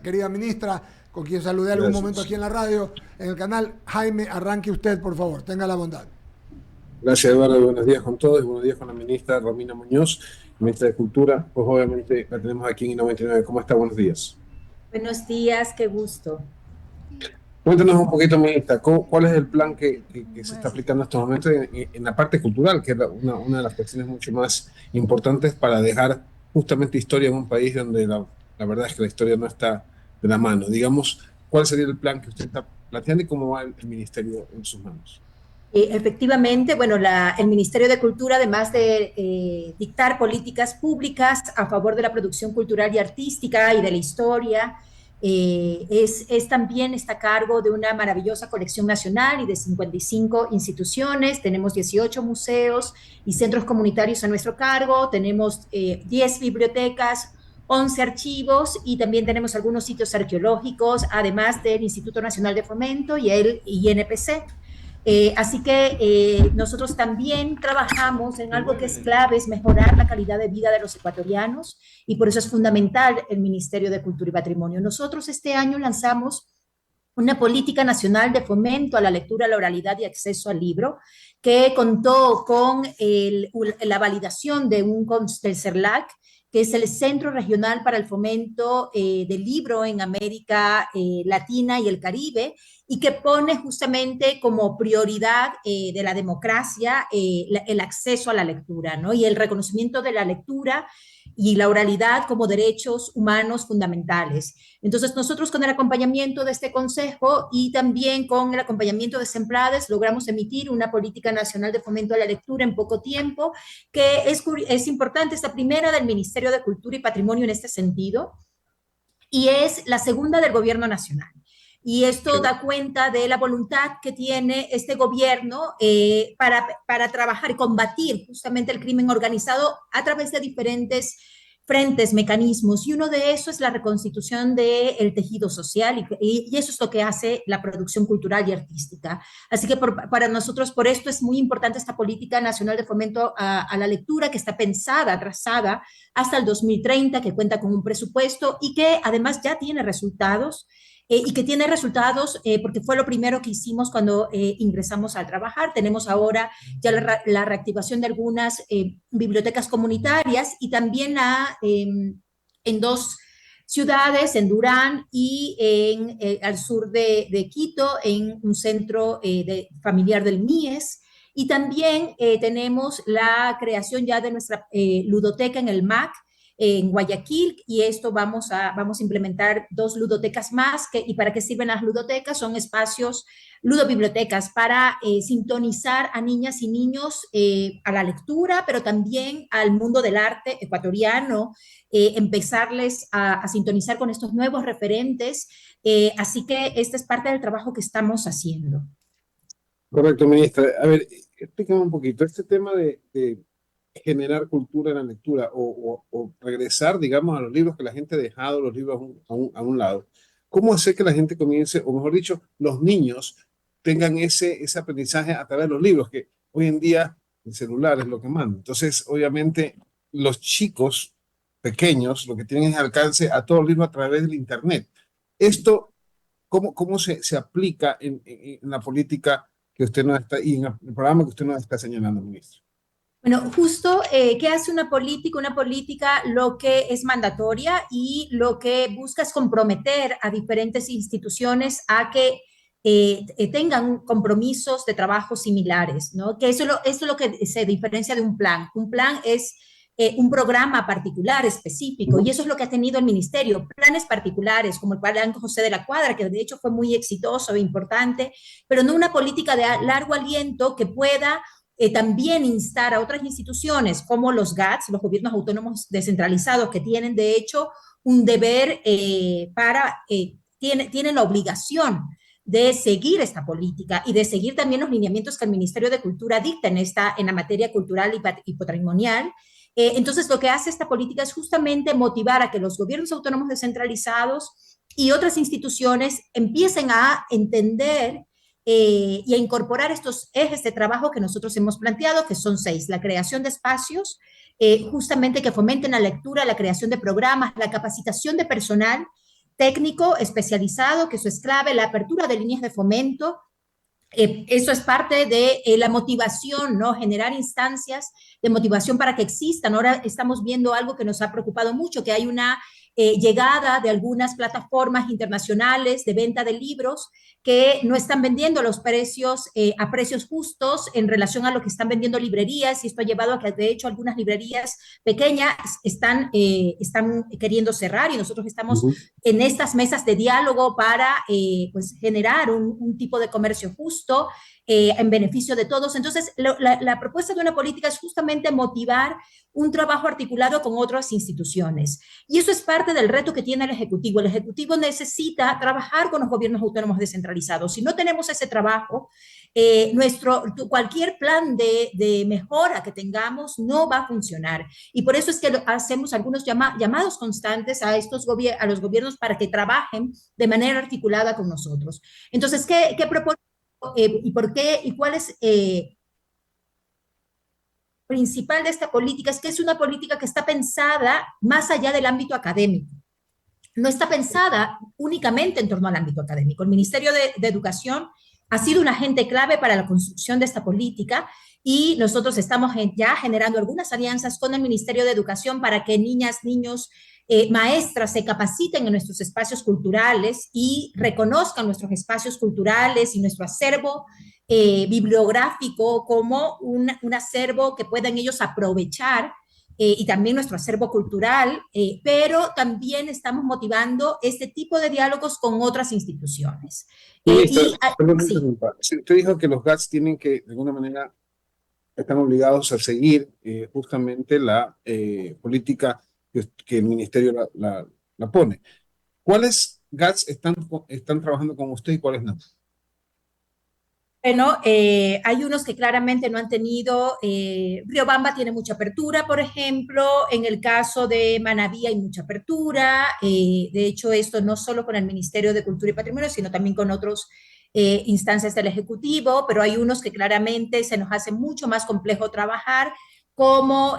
querida ministra, con quien saludé algún momento Gracias. aquí en la radio, en el canal. Jaime, arranque usted, por favor, tenga la bondad. Gracias, Eduardo. Buenos días con todos. Buenos días con la ministra Romina Muñoz, ministra de Cultura. Pues obviamente la tenemos aquí en I99. ¿Cómo está? Buenos días. Buenos días, qué gusto. Cuéntanos un poquito, ministra, ¿cuál es el plan que se está aplicando en estos momentos en la parte cultural, que es una de las cuestiones mucho más importantes para dejar justamente historia en un país donde la verdad es que la historia no está de la mano? Digamos, ¿cuál sería el plan que usted está planteando y cómo va el ministerio en sus manos? Efectivamente, bueno, el Ministerio de Cultura, además de dictar políticas públicas a favor de la producción cultural y artística y de la historia, también está a cargo de una maravillosa colección nacional y de 55 instituciones. Tenemos 18 museos y centros comunitarios a nuestro cargo, tenemos 10 bibliotecas, 11 archivos y también tenemos algunos sitios arqueológicos, además del Instituto Nacional de Fomento y el INPC. Así que nosotros también trabajamos en algo que es clave, es mejorar la calidad de vida de los ecuatorianos y por eso es fundamental el Ministerio de Cultura y Patrimonio. Nosotros este año lanzamos una política nacional de fomento a la lectura, la oralidad y acceso al libro, que contó con la validación del CERLAC, que es el Centro Regional para el Fomento del Libro en América Latina y el Caribe, y que pone justamente como prioridad de la democracia el acceso a la lectura, ¿no? Y el reconocimiento de la lectura y la oralidad como derechos humanos fundamentales. Entonces, nosotros con el acompañamiento de este consejo y también con el acompañamiento de SEMPLADES logramos emitir una política nacional de fomento a la lectura en poco tiempo, que es importante, esta primera del Ministerio de Cultura y Patrimonio en este sentido, y es la segunda del Gobierno Nacional. Y esto da cuenta de la voluntad que tiene este gobierno para trabajar y combatir justamente el crimen organizado a través de diferentes frentes, mecanismos, y uno de esos es la reconstitución del tejido social, y eso es lo que hace la producción cultural y artística. Así que para nosotros, por esto es muy importante esta política nacional de fomento a la lectura, que está pensada, trazada hasta el 2030, que cuenta con un presupuesto y que además ya tiene resultados. Y que tiene resultados porque fue lo primero que hicimos cuando ingresamos a trabajar. Tenemos ahora ya la reactivación de algunas bibliotecas comunitarias y también en dos ciudades, en Durán y al sur de Quito, en un centro familiar del MIES. Y también tenemos la creación ya de nuestra ludoteca en el MAC, en Guayaquil, y esto vamos a implementar 2 ludotecas más. ¿Y para qué sirven las ludotecas? Son espacios, ludobibliotecas, para sintonizar a niñas y niños a la lectura, pero también al mundo del arte ecuatoriano, empezarles a sintonizar con estos nuevos referentes. Así que esta es parte del trabajo que estamos haciendo. Correcto, ministra. A ver, explícame un poquito. Este tema de generar cultura en la lectura o regresar, digamos, a los libros que la gente ha dejado, los libros a un lado. ¿Cómo hacer que la gente comience, o mejor dicho, los niños tengan ese aprendizaje a través de los libros, que hoy en día el celular es lo que manda? Entonces, obviamente, los chicos pequeños lo que tienen es alcance a todos los libros a través del Internet. Esto, ¿cómo se aplica en la política que usted nos está, y en el programa que usted nos está señalando, ministro? Bueno, justo, ¿qué hace una política? Una política lo que es mandatoria y lo que busca es comprometer a diferentes instituciones a que tengan compromisos de trabajo similares, ¿no? Que eso es lo que se diferencia de un plan. Un plan es un programa particular, específico, y eso es lo que ha tenido el ministerio, planes particulares, como el plan José de la Cuadra, que de hecho fue muy exitoso e importante, pero no una política de largo aliento que pueda también instar a otras instituciones como los GATS, los gobiernos autónomos descentralizados, que tienen de hecho un deber tienen la obligación de seguir esta política y de seguir también los lineamientos que el Ministerio de Cultura dicta en la materia cultural y patrimonial. Entonces, lo que hace esta política es justamente motivar a que los gobiernos autónomos descentralizados y otras instituciones empiecen a entender y a incorporar estos ejes de trabajo que nosotros hemos planteado, que son 6: la creación de espacios, justamente que fomenten la lectura, la creación de programas, la capacitación de personal técnico especializado, que eso es clave, la apertura de líneas de fomento. Eso es parte de la motivación, ¿no? Generar instancias de motivación para que existan. Ahora estamos viendo algo que nos ha preocupado mucho, que hay una llegada de algunas plataformas internacionales de venta de libros que no están vendiendo los precios a precios justos en relación a lo que están vendiendo librerías, y esto ha llevado a que de hecho algunas librerías pequeñas están queriendo cerrar, y nosotros estamos en estas mesas de diálogo para pues generar un tipo de comercio justo en beneficio de todos. Entonces, la propuesta de una política es justamente motivar un trabajo articulado con otras instituciones. Y eso es parte del reto que tiene el Ejecutivo. El Ejecutivo necesita trabajar con los gobiernos autónomos descentralizados. Si no tenemos ese trabajo, cualquier plan de mejora que tengamos no va a funcionar. Y por eso es que hacemos algunos llamados constantes a los gobiernos para que trabajen de manera articulada con nosotros. Entonces, ¿qué proponemos? ¿Y por qué? ¿Y cuál es principal de esta política? Es que es una política que está pensada más allá del ámbito académico. No está pensada únicamente en torno al ámbito académico. El Ministerio de Educación ha sido un agente clave para la construcción de esta política, y nosotros estamos ya generando algunas alianzas con el Ministerio de Educación para que niñas, niños, maestras se capaciten en nuestros espacios culturales y reconozcan nuestros espacios culturales y nuestro acervo bibliográfico como un acervo que puedan ellos aprovechar, y también nuestro acervo cultural, pero también estamos motivando este tipo de diálogos con otras instituciones. Ministra, Sí. usted dijo que los GATS tienen que, de alguna manera, están obligados a seguir justamente la política que el ministerio la pone. ¿Cuáles GATS están trabajando con usted y cuáles no? Bueno, hay unos que claramente no han tenido, Riobamba tiene mucha apertura, por ejemplo, en el caso de Manabí hay mucha apertura, de hecho esto no solo con el Ministerio de Cultura y Patrimonio, sino también con otras instancias del Ejecutivo, pero hay unos que claramente se nos hace mucho más complejo trabajar, como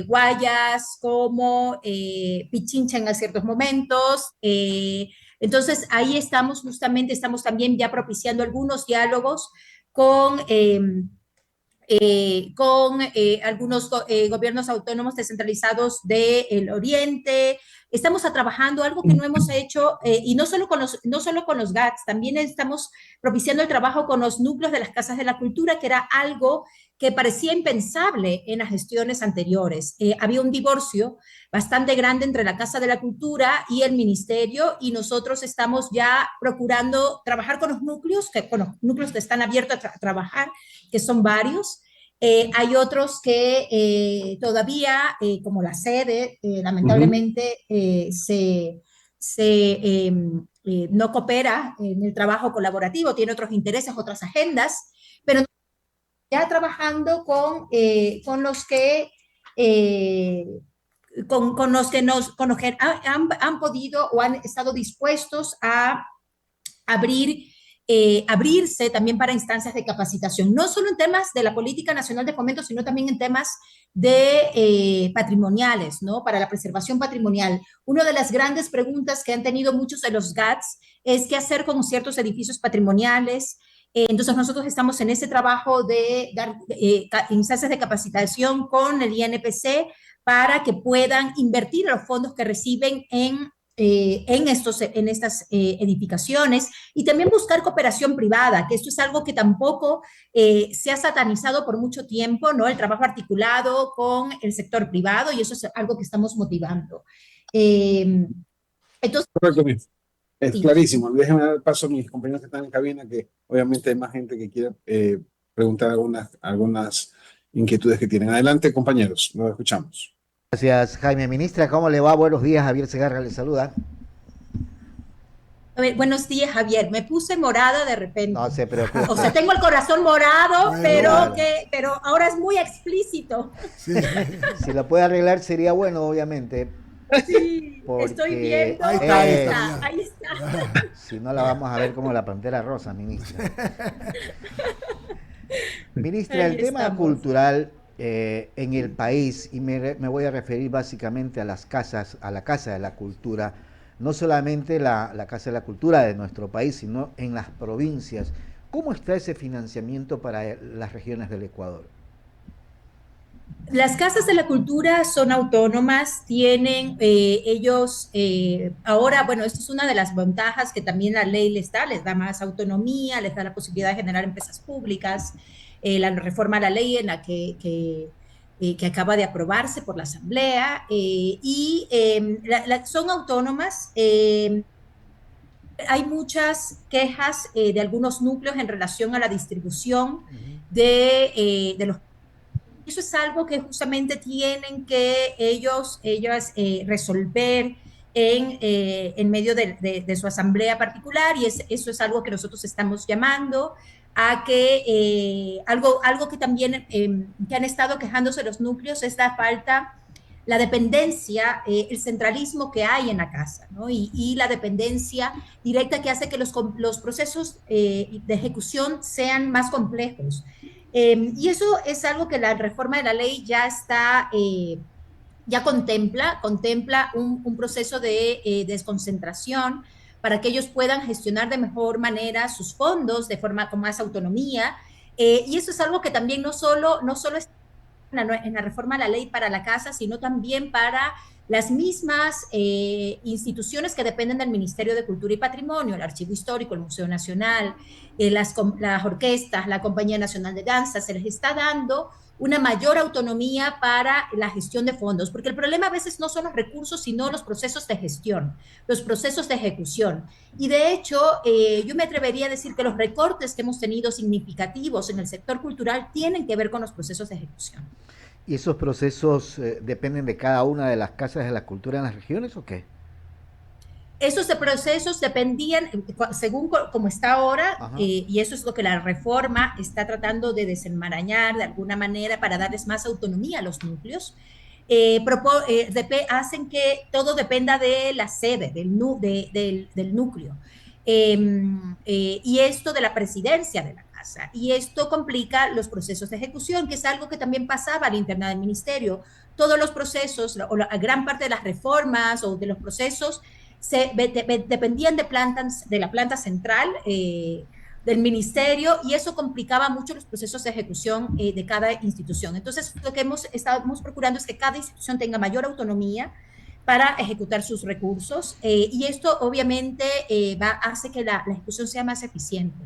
Guayas, como Pichincha en ciertos momentos. Entonces, ahí estamos justamente, estamos también ya propiciando algunos diálogos con, algunos gobiernos autónomos descentralizados del Oriente. Estamos trabajando algo que no hemos hecho, y no solo con los GATS, también estamos propiciando el trabajo con los núcleos de las casas de la cultura, que era algo que parecía impensable en las gestiones anteriores. Había un divorcio bastante grande entre la Casa de la Cultura y el Ministerio, y nosotros estamos ya procurando trabajar con los núcleos, que están abiertos a trabajar, que son varios. Hay otros que todavía, como la sede, lamentablemente no coopera en el trabajo colaborativo, tiene otros intereses, otras agendas, pero ya trabajando con los que han podido o han estado dispuestos a abrirse también para instancias de capacitación, no solo en temas de la Política Nacional de Fomento, sino también en temas de patrimoniales, ¿no? Para la preservación patrimonial. Una de las grandes preguntas que han tenido muchos de los GATS es qué hacer con ciertos edificios patrimoniales. Entonces nosotros estamos en ese trabajo de dar instancias de capacitación con el INPC para que puedan invertir los fondos que reciben en estas edificaciones, y también buscar cooperación privada, que esto es algo que tampoco se ha satanizado por mucho tiempo, ¿no? El trabajo articulado con el sector privado, y eso es algo que estamos motivando. Entonces, Correcto, es sí. clarísimo. Déjenme dar paso a mis compañeros que están en cabina, que obviamente hay más gente que quiere preguntar algunas inquietudes que tienen. Adelante, compañeros, los escuchamos. Gracias, Jaime. Ministra, ¿cómo le va? Buenos días, Javier Segarra le saluda. A ver, buenos días, Javier. Me puse morada de repente. No se preocupe. O sea, tengo el corazón morado, Bueno, pero, claro. pero ahora es muy explícito. Sí. Si lo puede arreglar sería bueno, obviamente. Sí, Porque estoy viendo. Ahí está. Ahí está. Si no, la vamos a ver como la Pantera Rosa, ministra. Ministra, Ahí el tema estamos. cultural en el país, y me voy a referir básicamente a las casas, a la Casa de la Cultura, no solamente la Casa de la Cultura de nuestro país, sino en las provincias. ¿Cómo está ese financiamiento para las regiones del Ecuador? Las casas de la cultura son autónomas, tienen ellos, ahora, bueno, esto es una de las ventajas que también la ley les da más autonomía, les da la posibilidad de generar empresas públicas, la reforma a la ley en la que acaba de aprobarse por la Asamblea, son autónomas. Hay muchas quejas de algunos núcleos en relación a la distribución de los. Eso es algo que justamente tienen que ellas resolver en medio de su asamblea particular y eso es algo que nosotros estamos llamando a que algo que también que han estado quejándose los núcleos es la falta, la dependencia, el centralismo que hay en la casa, ¿no? Y la dependencia directa que hace que los procesos de ejecución sean más complejos. Y eso es algo que la reforma de la ley ya está, ya contempla un proceso de desconcentración para que ellos puedan gestionar de mejor manera sus fondos de forma con más autonomía. Y eso es algo que también no solo está en la reforma de la ley para la casa, sino también para las mismas instituciones que dependen del Ministerio de Cultura y Patrimonio, el Archivo Histórico, el Museo Nacional, las orquestas, la Compañía Nacional de Danza, se les está dando una mayor autonomía para la gestión de fondos, porque el problema a veces no son los recursos, sino los procesos de gestión, los procesos de ejecución. Y de hecho, yo me atrevería a decir que los recortes que hemos tenido significativos en el sector cultural tienen que ver con los procesos de ejecución. ¿Y esos procesos dependen de cada una de las casas de la cultura en las regiones o qué? Esos procesos dependían, según como está ahora, y eso es lo que la reforma está tratando de desenmarañar de alguna manera para darles más autonomía a los núcleos, hacen que todo dependa de la sede, del núcleo. Y esto de la presidencia de la casa. Y esto complica los procesos de ejecución, que es algo que también pasaba al interno del ministerio. Todos los procesos, o la gran parte de las reformas o de los procesos, dependían de la planta central del ministerio y eso complicaba mucho los procesos de ejecución de cada institución. Entonces, lo que estamos procurando es que cada institución tenga mayor autonomía para ejecutar sus recursos y esto obviamente hace que la ejecución sea más eficiente.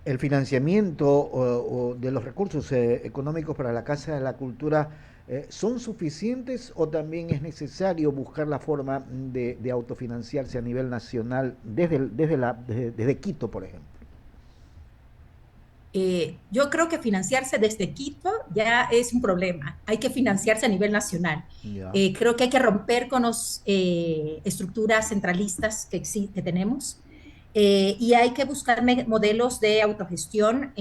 El financiamiento o de los recursos económicos para la Casa de la Cultura ¿son suficientes o también es necesario buscar la forma de autofinanciarse a nivel nacional desde Quito, por ejemplo? Yo creo que financiarse desde Quito ya es un problema. Hay que financiarse a nivel nacional. Creo que hay que romper con las estructuras centralistas que tenemos. Y hay que buscar modelos de autogestión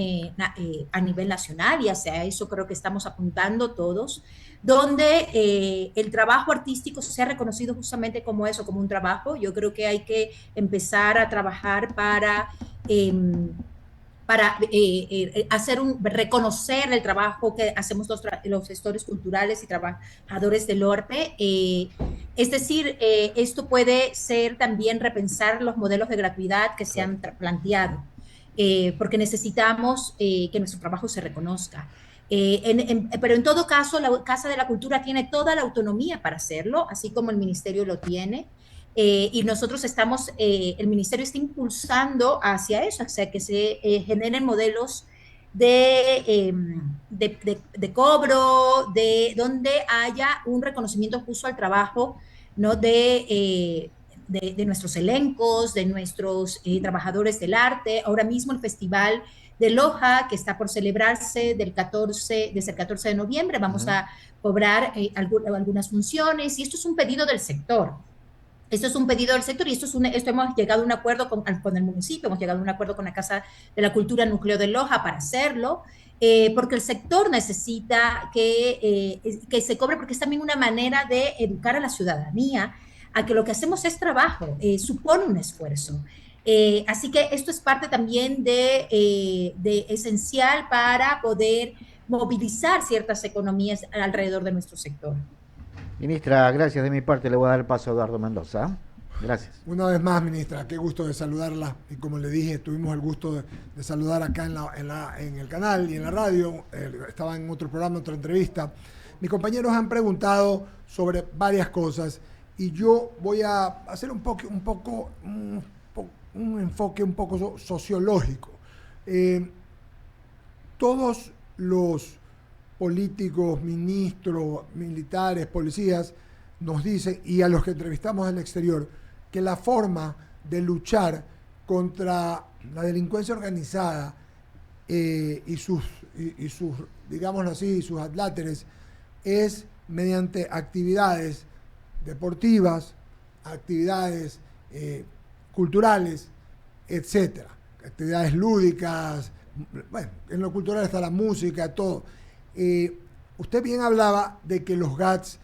a nivel nacional y hacia eso creo que estamos apuntando todos, donde el trabajo artístico sea reconocido justamente como eso, como un trabajo. Yo creo que hay que empezar a trabajar para reconocer el trabajo que hacemos los gestores culturales y trabajadores del orbe. Es decir, esto puede ser también repensar los modelos de gratuidad que se han planteado, porque necesitamos que nuestro trabajo se reconozca. Pero en todo caso, la Casa de la Cultura tiene toda la autonomía para hacerlo, así como el Ministerio lo tiene. Y nosotros el ministerio está impulsando hacia eso, hacia que se generen modelos de cobro, donde haya un reconocimiento justo al trabajo, ¿no? de nuestros elencos, de nuestros trabajadores del arte. Ahora mismo el Festival de Loja, que está por celebrarse desde el 14 de noviembre, vamos a cobrar algunas funciones, y esto es un pedido del sector. Esto es un pedido del sector y esto hemos llegado a un acuerdo con el municipio, hemos llegado a un acuerdo con la Casa de la Cultura Núcleo de Loja para hacerlo, porque el sector necesita que se cobre, porque es también una manera de educar a la ciudadanía a que lo que hacemos es trabajo, supone un esfuerzo. Así que esto es parte también de esencial para poder movilizar ciertas economías alrededor de nuestro sector. Ministra, gracias de mi parte. Le voy a dar el paso a Eduardo Mendoza. Gracias. Una vez más, ministra, qué gusto de saludarla. Y como le dije, tuvimos el gusto de saludar acá en el canal y en la radio. Estaba en otro programa, otra entrevista. Mis compañeros han preguntado sobre varias cosas y yo voy a hacer un enfoque un poco sociológico. Todos los políticos, ministros, militares, policías, nos dicen, y a los que entrevistamos del exterior, que la forma de luchar contra la delincuencia organizada y sus, digámoslo así, sus adláteres, es mediante actividades deportivas, actividades culturales, etcétera, actividades lúdicas. Bueno, en lo cultural está la música, todo. Usted bien hablaba de que los GATS,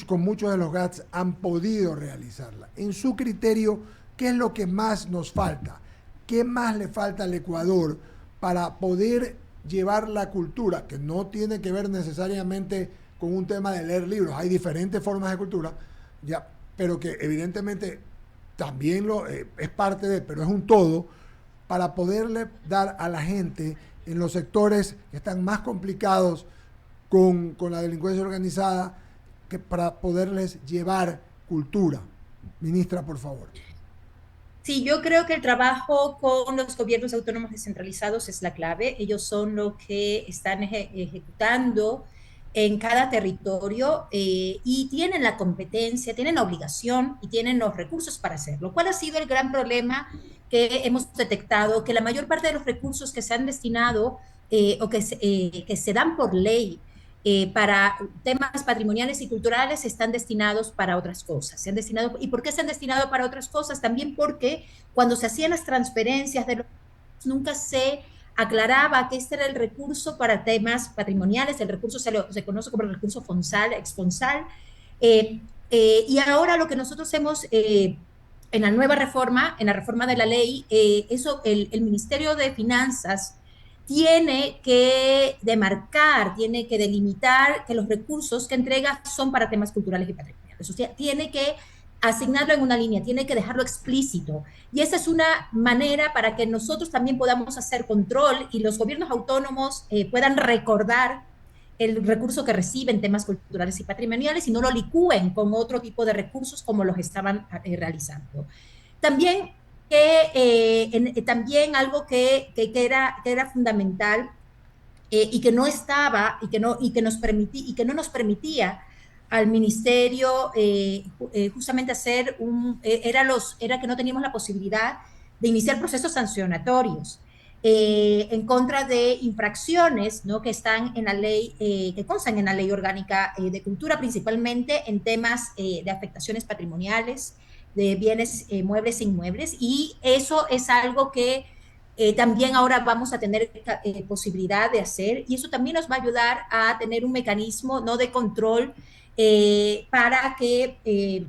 con muchos de los GATS han podido realizarla. En su criterio, ¿qué es lo que más nos falta? ¿Qué más le falta al Ecuador para poder llevar la cultura, que no tiene que ver necesariamente con un tema de leer libros? Hay diferentes formas de cultura, ya, pero que evidentemente también es parte de, pero es un todo, para poderle dar a la gente en los sectores que están más complicados con la delincuencia organizada, que para poderles llevar cultura. Ministra, por favor. Sí, yo creo que el trabajo con los gobiernos autónomos descentralizados es la clave. Ellos son los que están ejecutando en cada territorio y tienen la competencia, tienen la obligación y tienen los recursos para hacerlo. ¿Cuál ha sido el gran problema que hemos detectado? Que la mayor parte de los recursos que se han destinado o que se dan por ley para temas patrimoniales y culturales están destinados para otras cosas. Se han destinado, ¿y por qué se han destinado para otras cosas? También porque cuando se hacían las transferencias de los nunca se aclaraba que este era el recurso para temas patrimoniales, el recurso se conoce como el recurso exponsal, y ahora lo que nosotros hemos en la nueva reforma, en la reforma de la ley, el Ministerio de Finanzas tiene que demarcar, tiene que delimitar que los recursos que entrega son para temas culturales y patrimoniales. O sea, tiene que asignarlo en una línea, tiene que dejarlo explícito. Y esa es una manera para que nosotros también podamos hacer control y los gobiernos autónomos puedan recordar el recurso que reciben temas culturales y patrimoniales y no lo licúen con otro tipo de recursos como los estaban realizando. También también algo que era fundamental y que no estaba y que no nos permitía al ministerio justamente hacer era que no teníamos la posibilidad de iniciar procesos sancionatorios en contra de infracciones, ¿no?, que están en la ley, que constan en la ley orgánica de cultura, principalmente en temas de afectaciones patrimoniales, de bienes muebles e inmuebles, y eso es algo que también ahora vamos a tener posibilidad de hacer, y eso también nos va a ayudar a tener un mecanismo, ¿no?, de control para que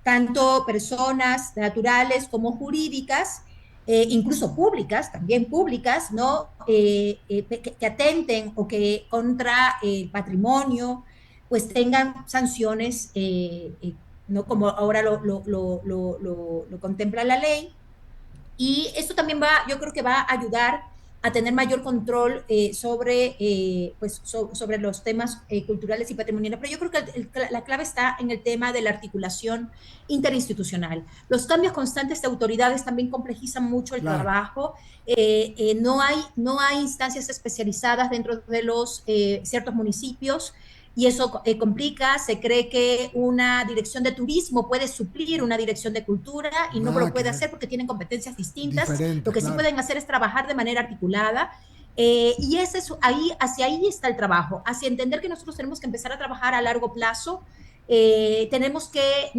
tanto personas naturales como jurídicas, incluso públicas, también públicas, ¿no?, que atenten o que contra el patrimonio, pues tengan sanciones ¿no?, como ahora lo contempla la ley. Y esto también yo creo que va a ayudar a tener mayor control sobre los temas culturales y patrimoniales. Pero yo creo que la clave está en el tema de la articulación interinstitucional. Los cambios constantes de autoridades también complejizan mucho el trabajo. No hay instancias especializadas dentro de los ciertos municipios, y eso complica. Se cree que una dirección de turismo puede suplir una dirección de cultura y no lo puede hacer porque tienen competencias distintas. Lo que sí pueden hacer es trabajar de manera articulada. Y hacia ahí está el trabajo, hacia entender que nosotros tenemos que empezar a trabajar a largo plazo. Tenemos que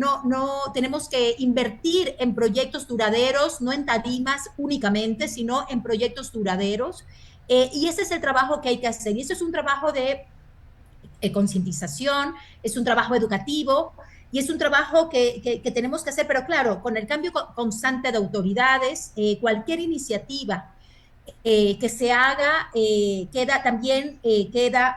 invertir en proyectos duraderos, no en tarimas únicamente, sino en proyectos duraderos. Y ese es el trabajo que hay que hacer. Y eso es un trabajo de concientización, es un trabajo educativo y es un trabajo que tenemos que hacer, pero claro, con el cambio constante de autoridades, cualquier iniciativa que se haga, queda también, queda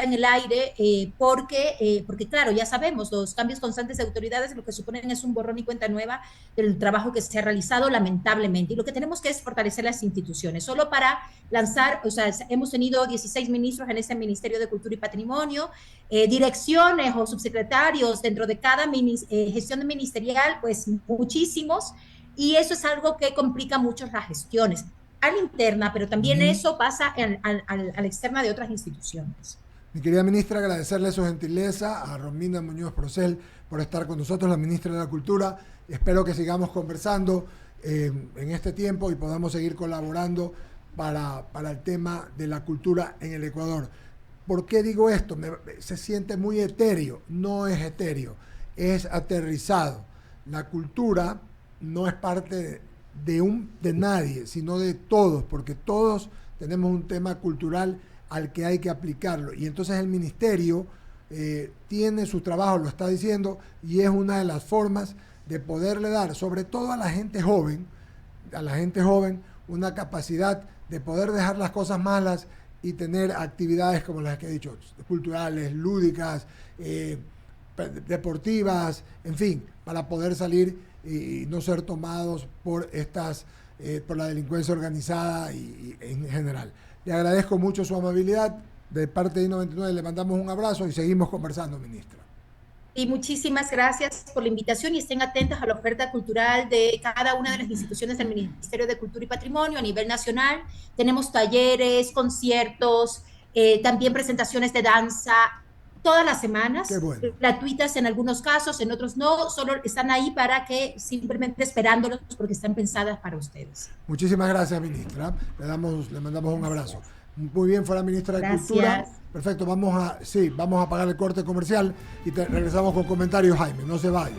en el aire, porque claro, ya sabemos, los cambios constantes de autoridades lo que suponen es un borrón y cuenta nueva del trabajo que se ha realizado lamentablemente. Y lo que tenemos que es fortalecer las instituciones. Solo para lanzar, o sea, hemos tenido 16 ministros en este Ministerio de Cultura y Patrimonio, direcciones o subsecretarios dentro de cada gestión ministerial, pues muchísimos, y eso es algo que complica mucho las gestiones a la interna, pero también eso pasa a la externa de otras instituciones. Mi querida ministra, agradecerle su gentileza a Romina Muñoz Procel por estar con nosotros, la ministra de la Cultura. Espero que sigamos conversando en este tiempo y podamos seguir colaborando para el tema de la cultura en el Ecuador. ¿Por qué digo esto? Se siente muy etéreo. No es etéreo, es aterrizado. La cultura no es parte de nadie, sino de todos, porque todos tenemos un tema cultural al que hay que aplicarlo. Y entonces el ministerio tiene su trabajo, lo está diciendo, y es una de las formas de poderle dar, sobre todo a la gente joven, una capacidad de poder dejar las cosas malas y tener actividades como las que he dicho, culturales, lúdicas, deportivas, en fin, para poder salir y no ser tomados por por la delincuencia organizada y en general. Le agradezco mucho su amabilidad. De parte de I99 le mandamos un abrazo y seguimos conversando, ministra. Y muchísimas gracias por la invitación y estén atentos a la oferta cultural de cada una de las instituciones del Ministerio de Cultura y Patrimonio a nivel nacional. Tenemos talleres, conciertos, también presentaciones de danza, todas las semanas, bueno, gratuitas en algunos casos, en otros no, solo están ahí para que simplemente esperándolos porque están pensadas para ustedes. Muchísimas gracias, ministra. Le mandamos un abrazo. Muy bien, fue la ministra de Cultura. Perfecto, vamos a pagar el corte comercial y regresamos con comentarios, Jaime. No se vaya.